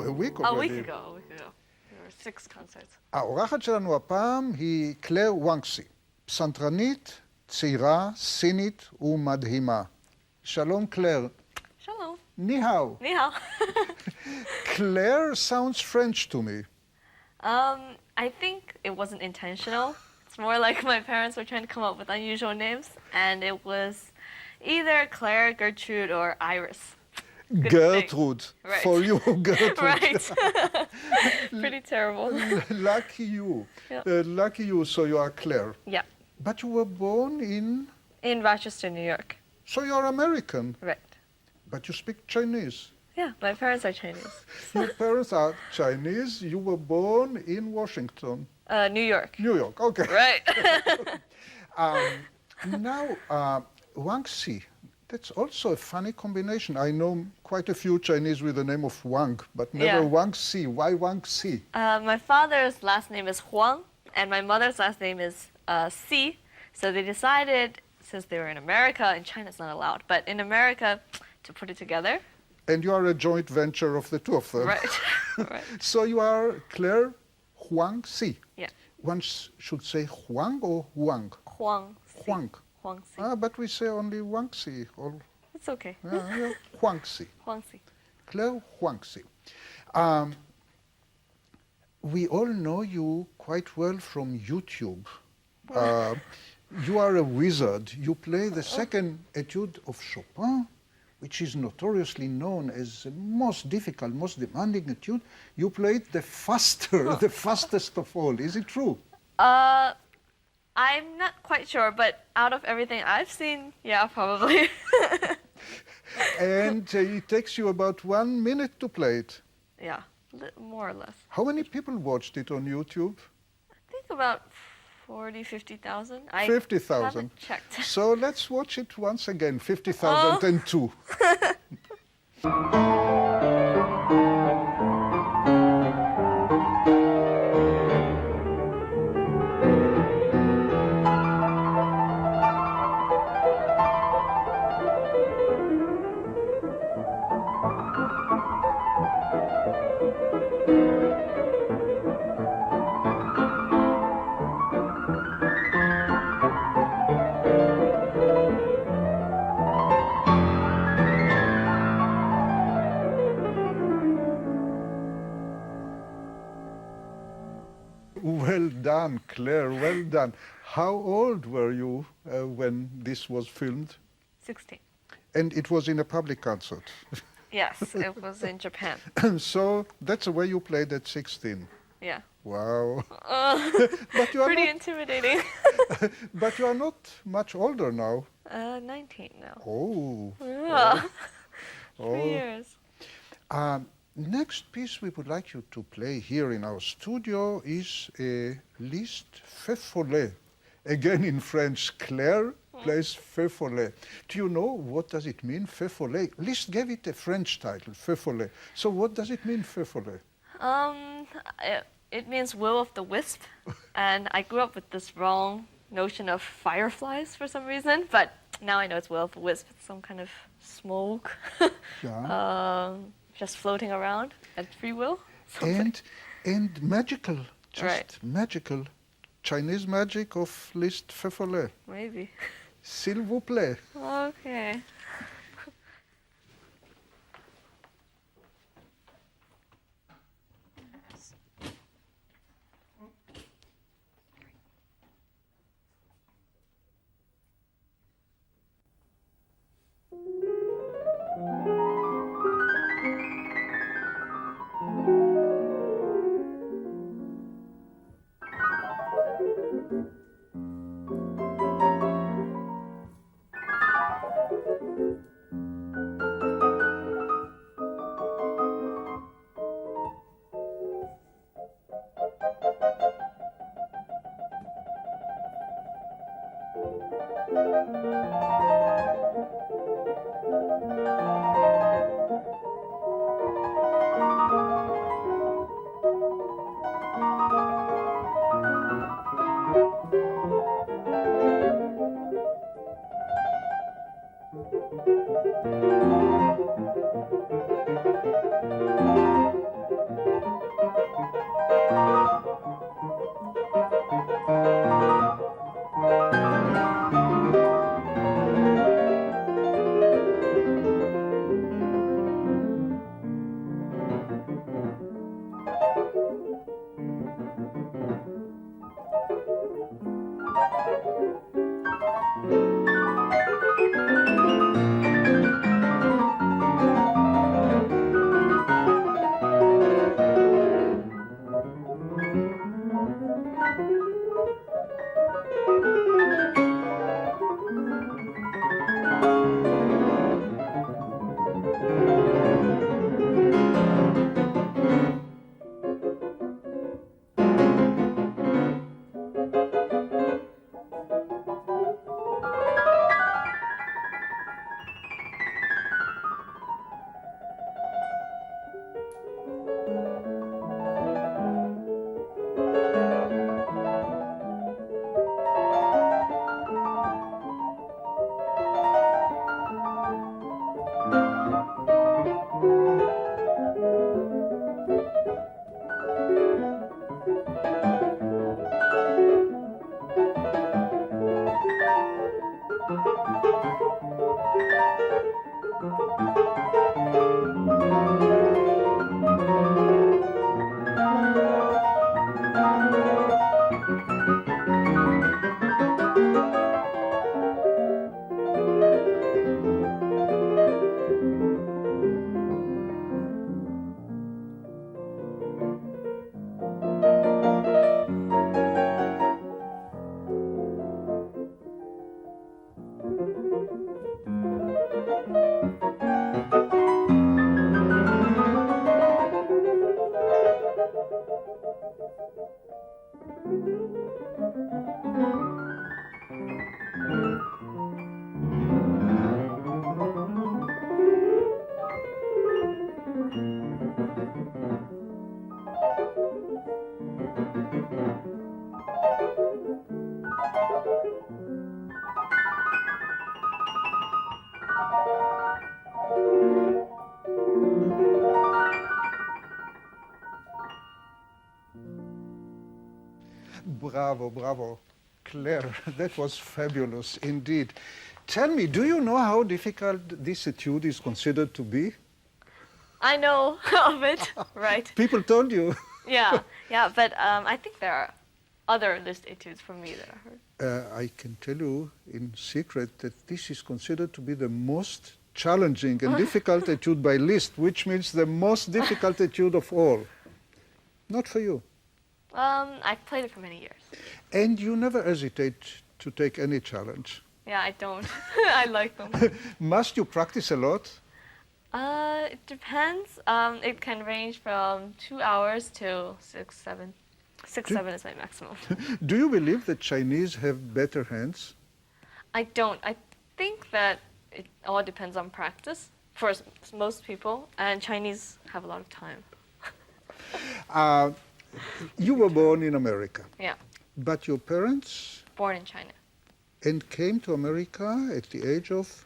a week A already. week ago. There were 6 concerts. האורחת שלנו הפעם היא קלר וואנקסי, פסנתרנית, צעירה, סינית ומדהימה. שלום קלר. Shalom. Ni hao. Ni hao. Claire sounds French to me. I think it wasn't intentional. It's more like my parents were trying to come up with unusual names, and it was either Claire, Gertrude, or Iris. Good Gertrude. thing. Right. For you, Gertrude. Right. Pretty terrible. Lucky you. Yeah. Lucky you, so you are Claire. Yeah. But you were born in... In Rochester, New York. So you are American. Right. But you speak Chinese. Yeah, my parents are Chinese. Your parents are Chinese. You were born in Washington. New York. New York, okay. Right. Now, Huangci, that's also a funny combination. I know quite a few Chinese with the name of Wang, but never Yeah. Huangci. Why Huangci? My father's last name is Huang, and my mother's last name is Si. So they decided, since they were in America, and China's not allowed, but in America, to put it together. And you are a joint venture of the two of them. Right. Right. So you are Claire Huangci. Yeah. One should say Huang or Huang? Huang. Huang. Huang Si. But we say only Huangci. Or, It's okay. yeah, Huangci. Huang Si. Claire Huangci. We all know you quite well from YouTube. You are a wizard. You play the second etude of Chopin, which is notoriously known as the most difficult, most demanding etude. You play it the fastest of all. Is it true? I'm not quite sure, but out of everything I've seen, yeah, probably. And it takes you about 1 minute to play it. Yeah, more or less. How many people watched it on YouTube? I think about 40, 50,000. 50,000. I haven't checked. So let's watch it once again, 50,002. Well done, Claire, well done. How old were you when this was filmed? 16. And it was in a public concert. Yes, it was in Japan. So that's the way you played at 16. Yeah. Wow. But you are Pretty not, intimidating. but you are not much older now. 19 now. Oh. Yeah. Oh. 3 years. Next piece we would like you to play here in our studio is a Liszt Feu Follet. Again in French, Claire plays Feu Follet. Do you know what does it mean, Feu Follet? Liszt gave it a French title, Feu Follet. So what does it mean, Feu Follet? It means will of the wisp, and I grew up with this wrong notion of fireflies for some reason, but now I know it's will of the wisp. It's some kind of smoke. Yeah. Just floating around at free will. And magical, just Right. magical. Chinese magic of Liszt Feu Follet. Maybe. S'il vous plaît. Okay. Bravo, bravo. Claire, that was fabulous indeed. Tell me, do you know how difficult this etude is considered to be? I know of it, right? People told you. Yeah, yeah, but I think there are other Liszt etudes from me that I heard. I can tell you in secret that this is considered to be the most challenging and difficult etude by Liszt, which means the most difficult etude of all. Not for you. I've played it for many years. And you never hesitate to take any challenge. Yeah, I don't. I like them. Must you practice a lot? It depends. It can range from 2 hours to 6, 7. 6, 7 is my maximum. Do you believe that Chinese have better hands? I don't. I think that it all depends on practice for most people, and Chinese have a lot of time. You were born in America. Yeah, But your parents born in China. and came to America at the age of?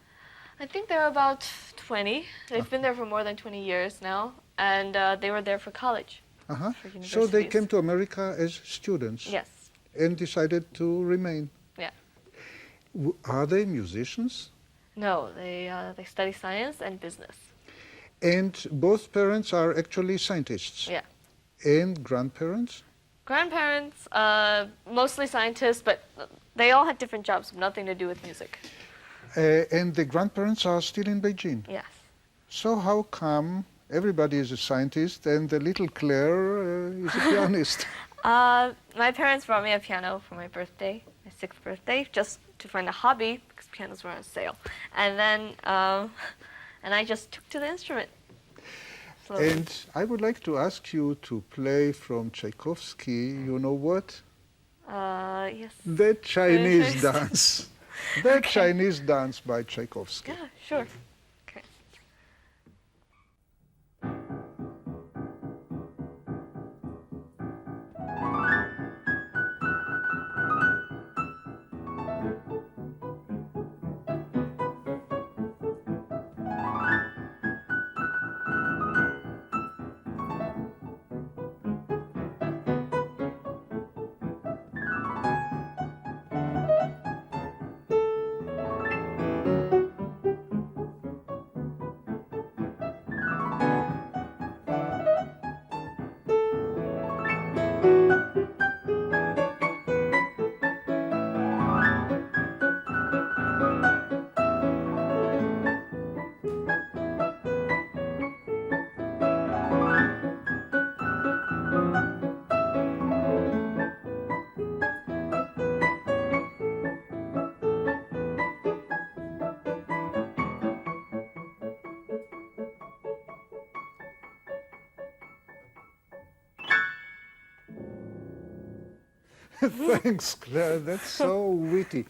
I think they're about 20. They've been there for more than 20 years now, and they were there for college. Uh-huh. For So they universities. came to America as students Yes. and decided to remain. Yeah. Are they musicians? No, they study science and business. And both parents are actually scientists. Yeah. And grandparents? Grandparents, mostly scientists, but they all had different jobs, nothing to do with music. And the grandparents are still in Beijing. Yes. So how come everybody is a scientist and the little Claire is a pianist? My parents brought me a piano for my birthday, my 6th birthday, just to find a hobby because pianos were on sale. And then, and I just took to the instrument. Slowly. And I would like to ask you to play from Tchaikovsky, you know what? Yes. The Chinese Chinese. dance. The Okay. Chinese dance by Tchaikovsky. Yeah, sure. Okay. Thanks, Claire. That's so witty.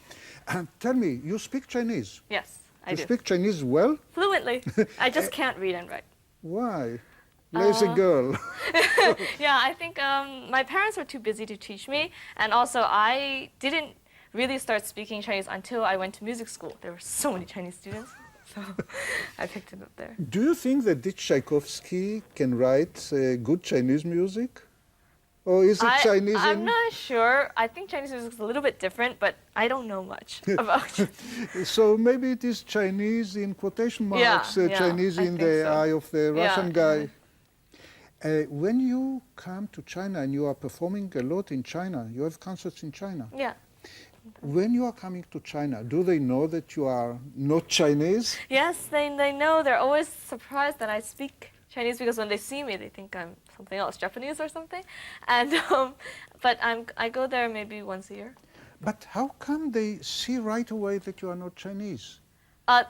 And tell me, you speak Chinese? Yes, I You do. speak Chinese well? Fluently. I just can't read and write. Why? Lazy girl. Yeah, I think my parents were too busy to teach me, and also I didn't really start speaking Chinese until I went to music school. There were so many Chinese students, so I picked it up there. Do you think that this Tchaikovsky can write good Chinese music? Or is it Chinese? I'm not sure. I think Chinese music is a little bit different, but I don't know much about it. So maybe it is Chinese in quotation marks, Yeah, Chinese I in think the so. eye of the Yeah, Russian guy. When you come to China and you are performing a lot in China, you have concerts in China. Yeah. When you are coming to China, do they know that you are not Chinese? Yes, they know. They're always surprised that I speak Chinese because when they see me, they think I'm something else, Japanese or something. And but I go there maybe once a year. But how come they see right away that you are not Chinese?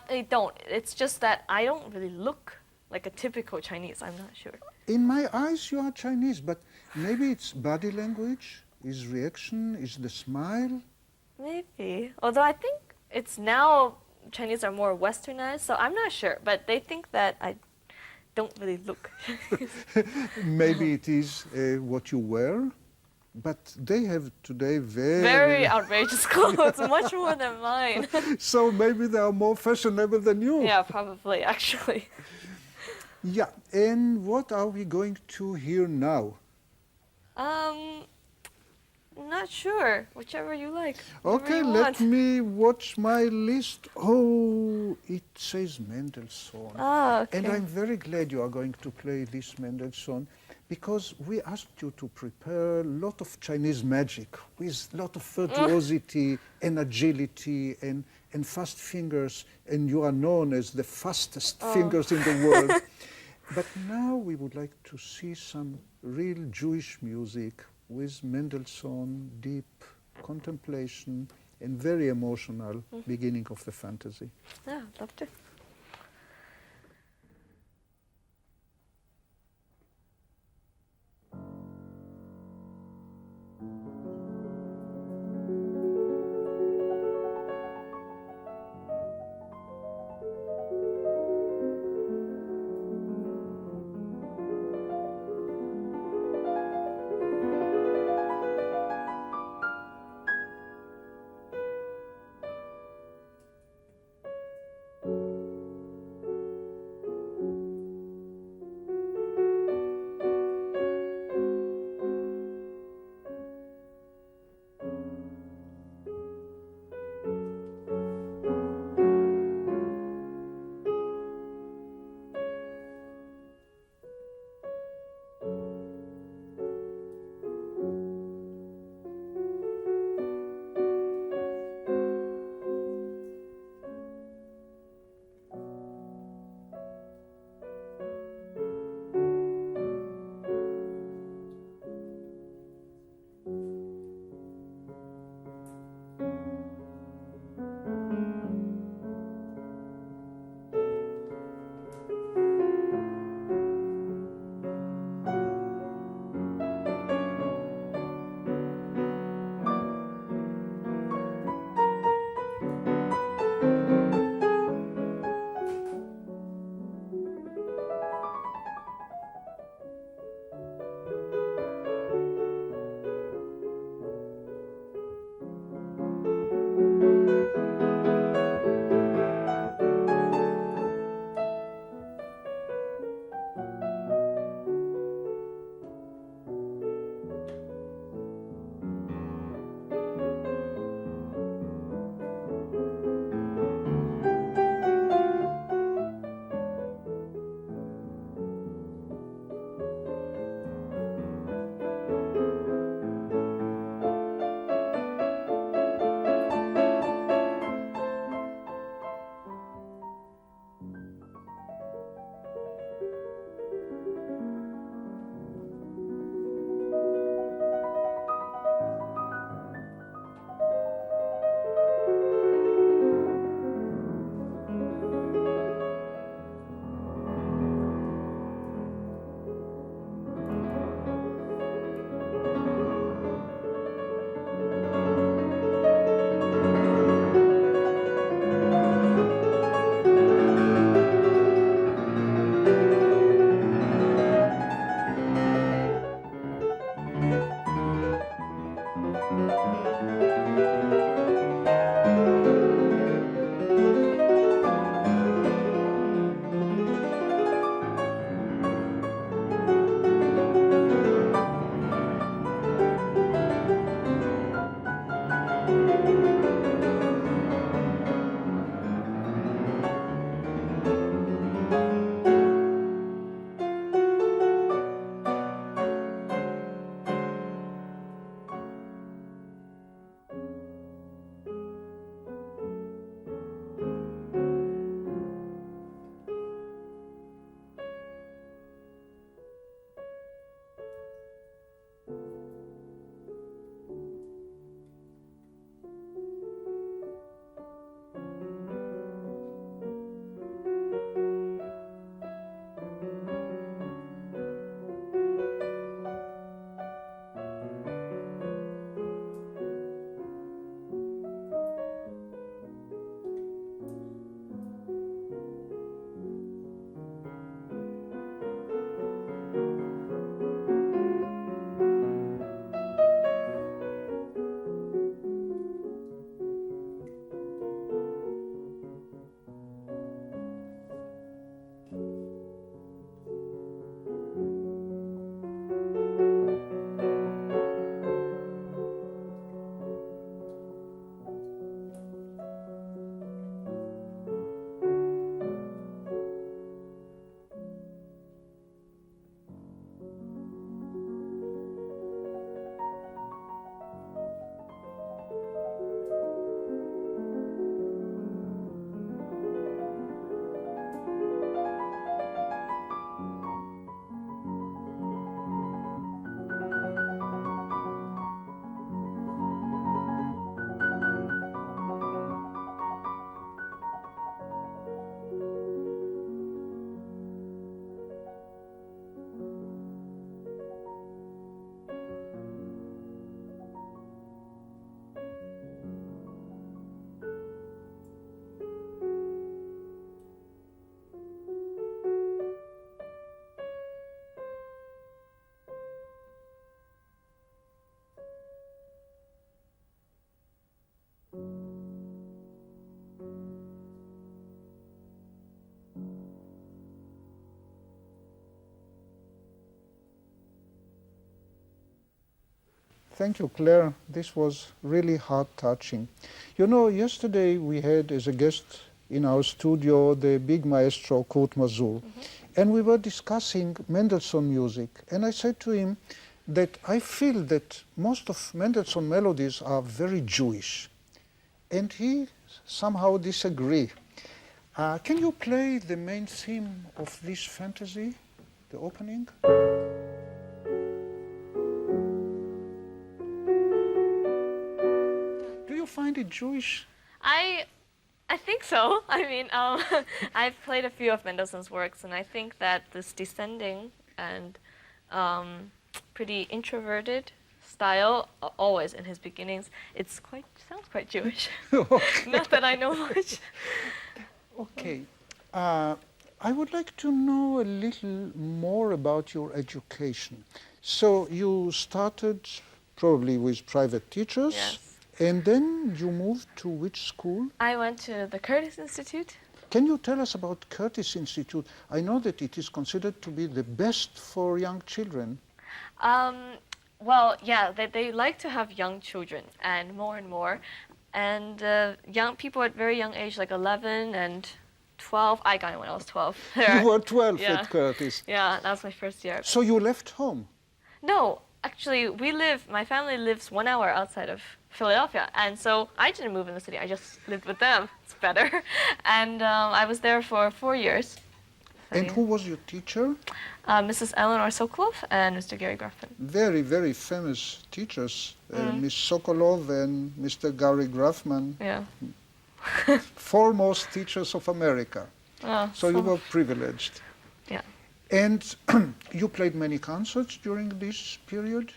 They don't. It's just that I don't really look like a typical Chinese. I'm not sure. In my eyes, you are Chinese, but maybe it's body language, is reaction, is the smile. Maybe. Although I think it's now Chinese are more westernized, so I'm not sure. But they think that I don't really look. Maybe it is what you wear, but they have today Very outrageous clothes, much more than mine. So maybe they are more fashionable than you. Yeah, probably, actually. Yeah, and what are we going to hear now? Not sure. Whichever you like. Okay, you let want. me watch my list. Oh, it says Mendelssohn. Ah, okay. And I'm very glad you are going to play this Mendelssohn because we asked you to prepare a lot of Chinese magic with a lot of virtuosity and agility and fast fingers, and you are known as the fastest fingers in the world. But now we would like to see some real Jewish music with Mendelssohn, deep contemplation and very emotional beginning of the fantasy. Yeah, I'd love to. Thank you, Claire. This was really heart-touching. You know, yesterday we had as a guest in our studio the big maestro Kurt Masur, and we were discussing Mendelssohn music. And I said to him that I feel that most of Mendelssohn melodies are very Jewish. And he somehow disagreed. Can you play the main theme of this fantasy, the opening? Do you find it Jewish? I think so. I mean, I've played a few of Mendelssohn's works, and I think that this descending and pretty introverted style, always in his beginnings, sounds quite Jewish. Okay. Not that I know much. Okay. I would like to know a little more about your education. So you started probably with private teachers, Yes. and then you moved to which school? I went to the Curtis Institute. Can you tell us about Curtis Institute? I know that it is considered to be the best for young children. Well, yeah, they like to have young children, and more. And young people at very young age, like 11 and 12. I got it when I was 12. You were 12 Yeah. at Curtis. Yeah, that was my first year. So you left home? No, actually, my family lives 1 hour outside of Philadelphia, and so I didn't move in the city. I just lived with them. It's better. And I was there for 4 years. And who was your teacher? Mrs. Eleanor Sokolov and Mr. Gary Graffin. Very, very famous teachers. Miss Sokolov and Mr. Gary Graffman, Yeah. foremost teachers of America. Oh, So you were privileged. Yeah. And you played many concerts during this period?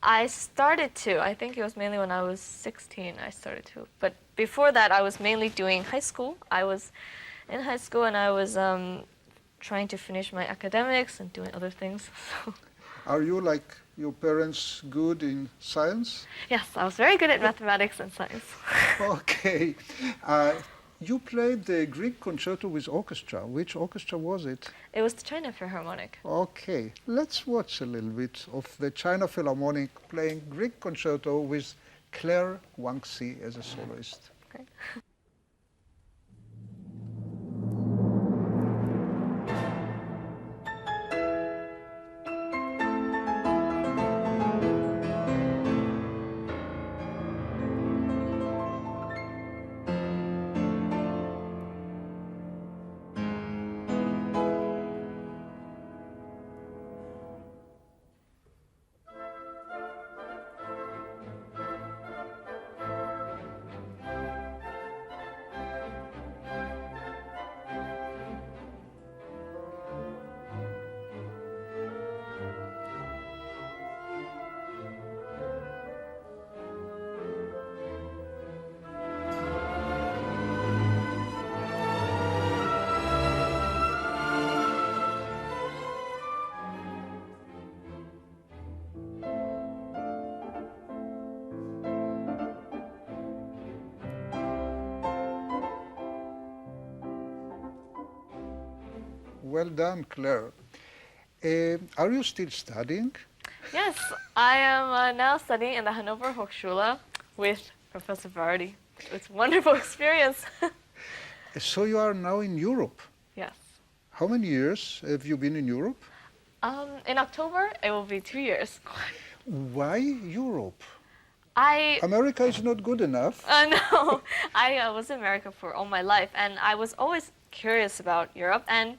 I started to. I think it was mainly when I was 16 I started to. But before that, I was mainly doing high school. I was in high school and I was trying to finish my academics and doing other things. So, Are you, like your parents, good in science? yes, I was very good at mathematics and science. Okay. You played the Greek concerto with orchestra. Which orchestra was it? It was the China Philharmonic. Okay, let's watch a little bit of the China Philharmonic playing Greek concerto with Claire Huangci as a soloist. Okay. Well done, Claire. Are you still studying? Yes, I am now studying in the Hanover Hochschule with Professor Vardi. It's a wonderful experience. So you are now in Europe. Yes. How many years have you been in Europe? In October, it will be 2 years. Why Europe? I America is not good enough. no, I was in America for all my life, and I was always curious about Europe. And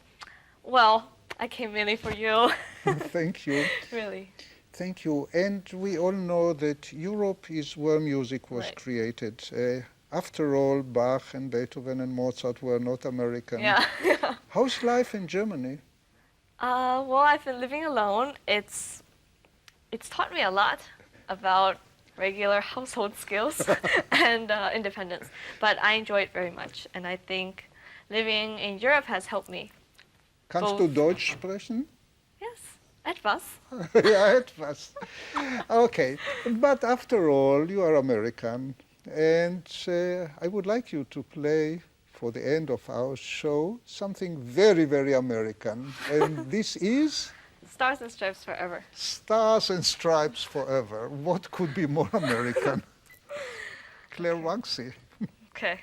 well, I came mainly for you. Thank you. Really. Thank you. And we all know that Europe is where music was Right. created. After all, Bach and Beethoven and Mozart were not American. Yeah. How's life in Germany? Well, I've been living alone. It's taught me a lot about regular household skills and independence. But I enjoy it very much, and I think living in Europe has helped me. Kannst du Deutsch sprechen? Yes, etwas. Ja, etwas. Okay, but after all, you are American, and I would like you to play for the end of our show something very, very American. And this is? Stars and Stripes Forever. Stars and Stripes Forever. What could be more American? Claire Huangci. Okay.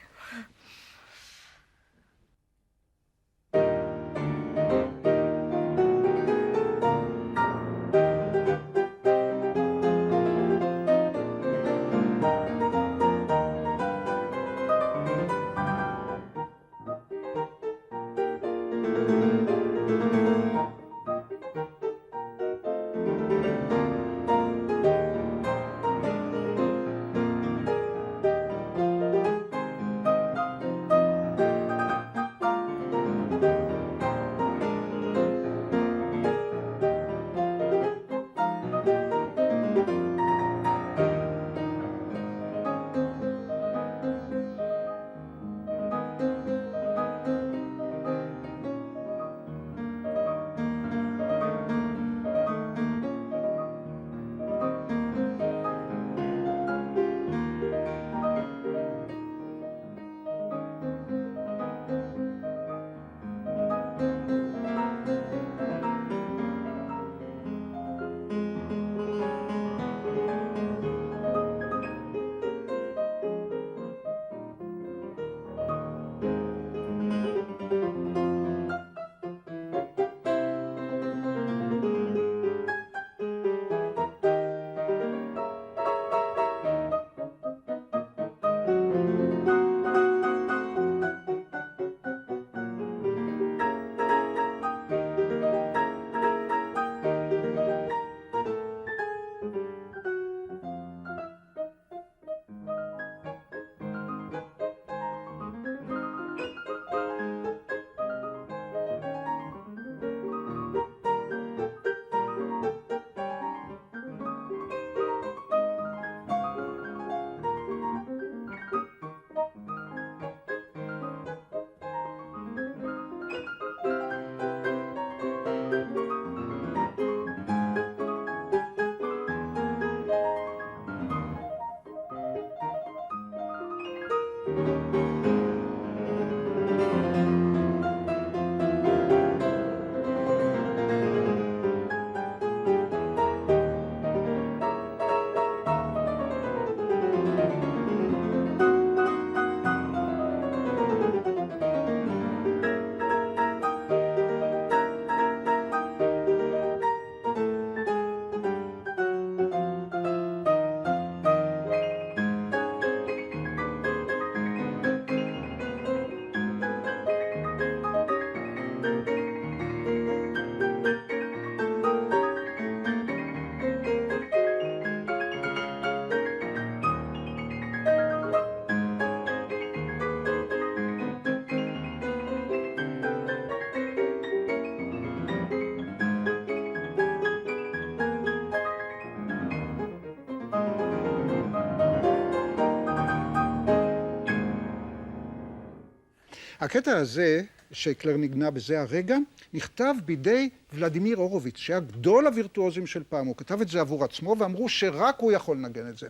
הקטע הזה, שקלר נגנה בזה הרגע, נכתב בידי ולדימיר הורוביץ, שהיה גדול הווירטואוזים של פעם. הוא כתב את זה עבור עצמו, ואמרו שרק הוא יכול לנגן את זה.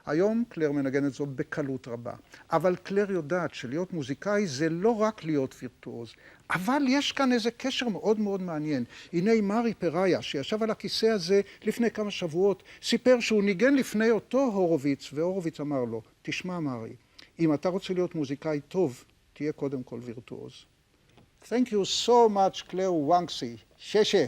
היום קלר מנגן את זאת בקלות רבה. אבל קלר יודעת שלהיות מוזיקאי זה לא רק להיות וירטואוז. אבל יש כאן איזה קשר מאוד מאוד מעניין. הנה מארי פראיה, שישב על הכיסא הזה לפני כמה שבועות, סיפר שהוא ניגן לפני אותו הורוביץ, והורוביץ אמר לו, תשמע מארי, אם אתה רוצה להיות מוזיקאי טוב, תהיה קודם כל וירטואוז. Thank you so much, Claire Huangci. ששה.